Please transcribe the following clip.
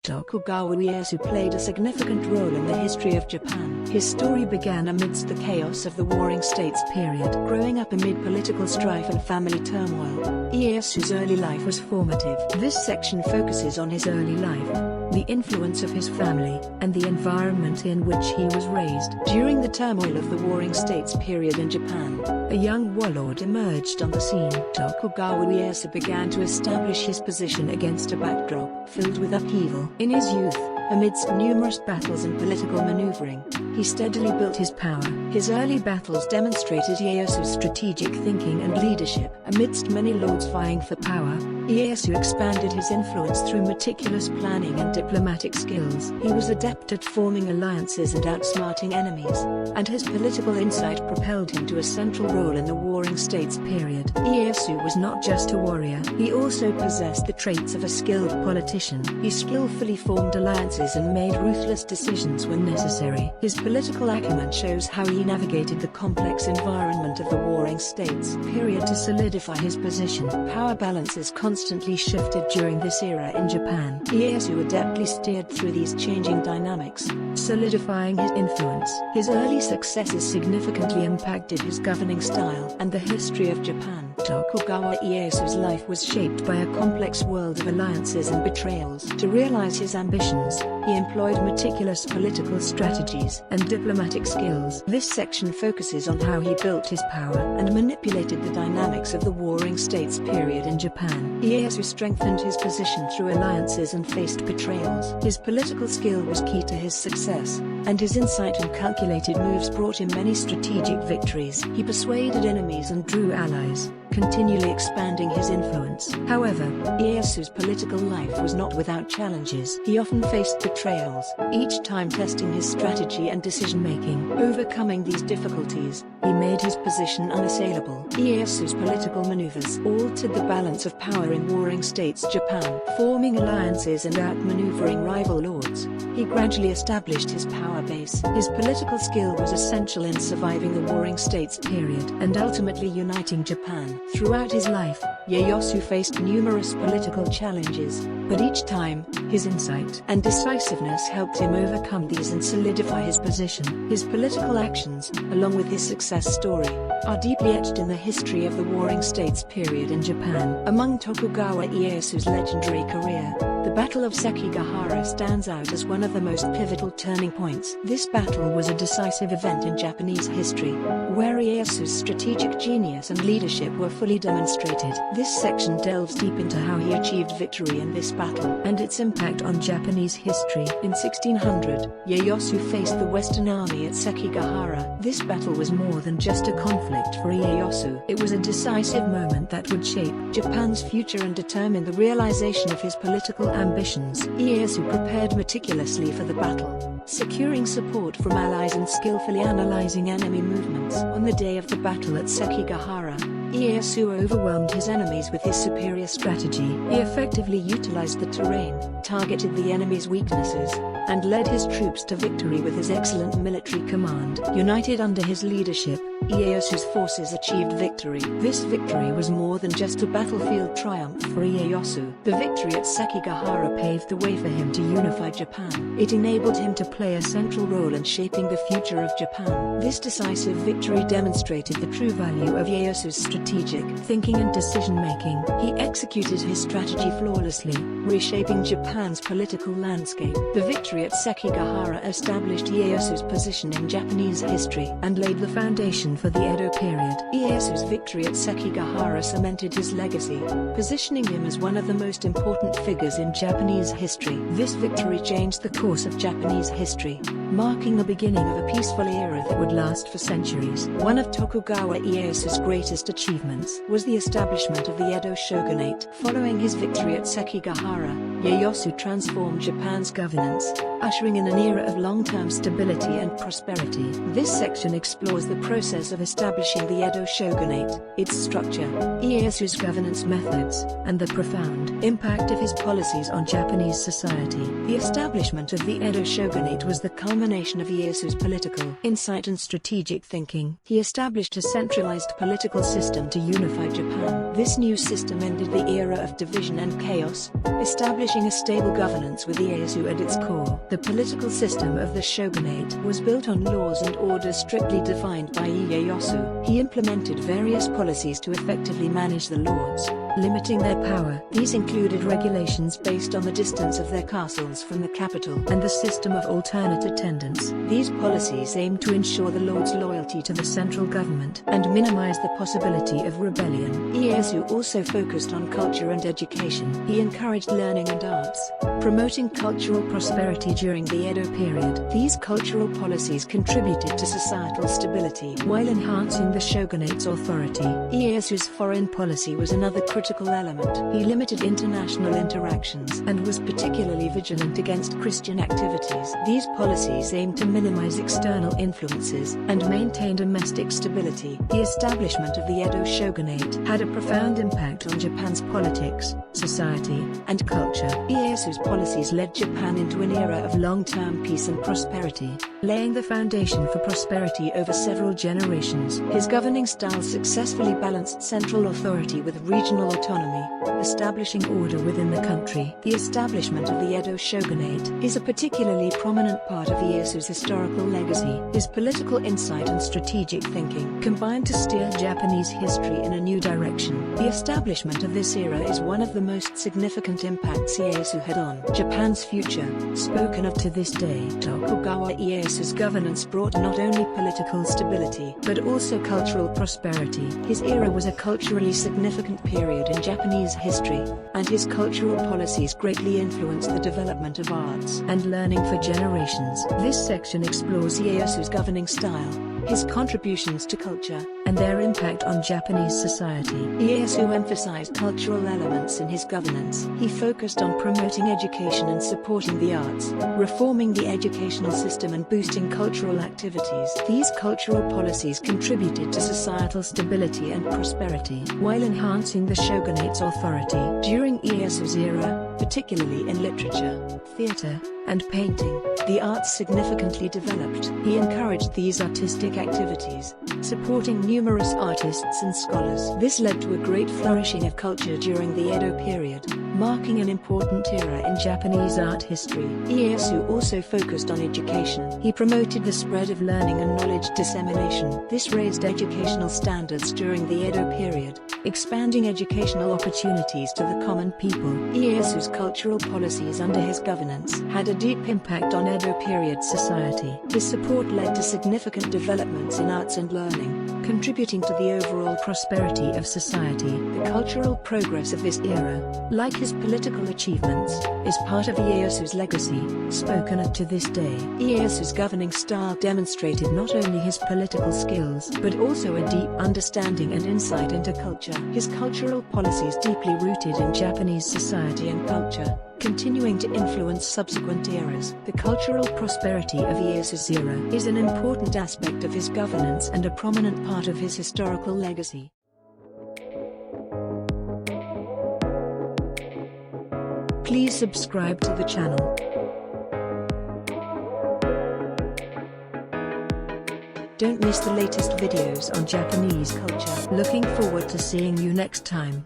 Tokugawa Ieyasu played a significant role in the history of Japan. His story began amidst the chaos of the Warring States period. Growing up amid political strife and family turmoil, Ieyasu's early life was formative. This section focuses on his early life, the influence of his family, and the environment in which he was raised. During the turmoil of the Warring States period in Japan, a young warlord emerged on the scene. Tokugawa Ieyasu began to establish his position against a backdrop filled with upheaval. In his youth, amidst numerous battles and political maneuvering, he steadily built his power. His early battles demonstrated Ieyasu's strategic thinking and leadership. Amidst many lords vying for power, Ieyasu expanded his influence through meticulous planning and diplomatic skills. He was adept at forming alliances and outsmarting enemies, and his political insight propelled him to a central role in the Warring States period. Ieyasu was not just a warrior, he also possessed the traits of a skilled politician. He skillfully formed alliances and made ruthless decisions when necessary. His political acumen shows how he navigated the complex environment of the Warring States period to solidify his position. Power balances constantly shifted during this era in Japan. Ieyasu adeptly steered through these changing dynamics, solidifying his influence. His early successes significantly impacted his governing style and the history of Japan. Tokugawa Ieyasu's life was shaped by a complex world of alliances and betrayals. To realize his ambitions, he employed meticulous political strategies and diplomatic skills. This section focuses on how he built his power and manipulated the dynamics of the Warring States period in Japan. Ieyasu strengthened his position through alliances and faced betrayals. His political skill was key to his success, and his insight and calculated moves brought him many strategic victories. He persuaded enemies and drew allies, continually expanding his influence. However, Ieyasu's political life was not without challenges. He often faced betrayals, each time testing his strategy and decision-making. Overcoming these difficulties, he made his position unassailable. Ieyasu's political maneuvers altered the balance of power in Warring States Japan. Forming alliances and outmaneuvering rival lords, he gradually established his power base. His political skill was essential in surviving the Warring States period and ultimately uniting Japan. Throughout his life, Ieyasu faced numerous political challenges, but each time, his insight and decisiveness helped him overcome these and solidify his position. His political actions, along with his success story, are deeply etched in the history of the Warring States period in Japan. Among Tokugawa Ieyasu's legendary career, the Battle of Sekigahara stands out as one of the most pivotal turning points. This battle was a decisive event in Japanese history, where Ieyasu's strategic genius and leadership were fully demonstrated. This section delves deep into how he achieved victory in this battle and its impact on Japanese history. In 1600, Ieyasu faced the Western army at Sekigahara. This battle was more than just a conflict for Ieyasu. It was a decisive moment that would shape Japan's future and determine the realization of his political ambitions. Ieyasu prepared meticulously for the battle, securing support from allies and skillfully analyzing enemy movements. On the day of the battle at Sekigahara, Ieyasu overwhelmed his enemies with his superior strategy. He effectively utilized the terrain, targeted the enemy's weaknesses, and led his troops to victory with his excellent military command. United under his leadership, Ieyasu's forces achieved victory. This victory was more than just a battlefield triumph for Ieyasu. The victory at Sekigahara paved the way for him to unify Japan. It enabled him to play a central role in shaping the future of Japan. This decisive victory demonstrated the true value of Ieyasu's strategic thinking and decision-making. He executed his strategy flawlessly, reshaping Japan's political landscape. The victory at Sekigahara established Ieyasu's position in Japanese history and laid the foundation for the Edo period. Ieyasu's victory at Sekigahara cemented his legacy, positioning him as one of the most important figures in Japanese history. This victory changed the course of Japanese history, marking the beginning of a peaceful era that would last for centuries. One of Tokugawa Ieyasu's greatest achievements was the establishment of the Edo Shogunate. Following his victory at Sekigahara, Ieyasu transformed Japan's governance, ushering in an era of long-term stability and prosperity. This section explores the process of establishing the Edo Shogunate, its structure, Ieyasu's governance methods, and the profound impact of his policies on Japanese society. The establishment of the Edo Shogunate was the culmination of Ieyasu's political insight and strategic thinking. He established a centralized political system to unify Japan. This new system ended the era of division and chaos, establishing a stable governance with Ieyasu at its core. The political system of the shogunate was built on laws and orders strictly defined by Ieyasu. He implemented various policies to effectively manage the lords, limiting their power. These included regulations based on the distance of their castles from the capital and the system of alternate attendance. These policies aimed to ensure the lord's loyalty to the central government and minimize the possibility of rebellion. Ieyasu also focused on culture and education. He encouraged learning and arts, promoting cultural prosperity during the Edo period. These cultural policies contributed to societal stability while enhancing the shogunate's authority. Ieyasu's foreign policy was another critical element. He limited international interactions and was particularly vigilant against Christian activities. These policies aimed to minimize external influences and maintain domestic stability. The establishment of the Edo Shogunate had a profound impact on Japan's politics, society, and culture. Ieyasu's policies led Japan into an era of long-term peace and prosperity, laying the foundation for prosperity over several generations. His governing style successfully balanced central authority with regional autonomy, establishing order within the country. The establishment of the Edo Shogunate is a particularly prominent part of Ieyasu's historical legacy. His political insight and strategic thinking combined to steer Japanese history in a new direction. The establishment of this era is one of the most significant impacts Ieyasu had on Japan's future, spoken of to this day. Tokugawa Ieyasu's governance brought not only political stability but also cultural prosperity. His era was a culturally significant period in Japanese history, and his cultural policies greatly influenced the development of arts and learning for generations. This section explores Ieyasu's governing style, his contributions to culture, and their impact on Japanese society. Ieyasu emphasized cultural elements in his governance. He focused on promoting education and supporting the arts, reforming the educational system and boosting cultural activities. These cultural policies contributed to societal stability and prosperity, while enhancing the shogunate's authority. During Ieyasu's era, particularly in literature, theater, and painting, the arts significantly developed. He encouraged these artistic activities, supporting numerous artists and scholars. This led to a great flourishing of culture during the Edo period, marking an important era in Japanese art history. Ieyasu also focused on education. He promoted the spread of learning and knowledge dissemination. This raised educational standards during the Edo period, expanding educational opportunities to the common people. Ieyasu's cultural policies under his governance had a deep impact on Edo period society. His support led to significant developments in arts and learning, contributing to the overall prosperity of society. The cultural progress of this era, like his political achievements, is part of Ieyasu's legacy, spoken of to this day. Ieyasu's governing style demonstrated not only his political skills but also a deep understanding and insight into culture. His cultural policies deeply rooted in Japanese society and culture, continuing to influence subsequent eras. The cultural prosperity of Ieyasu's era is an important aspect of his governance and a prominent part of his historical legacy. Please subscribe to the channel. Don't miss the latest videos on Japanese culture. Looking forward to seeing you next time.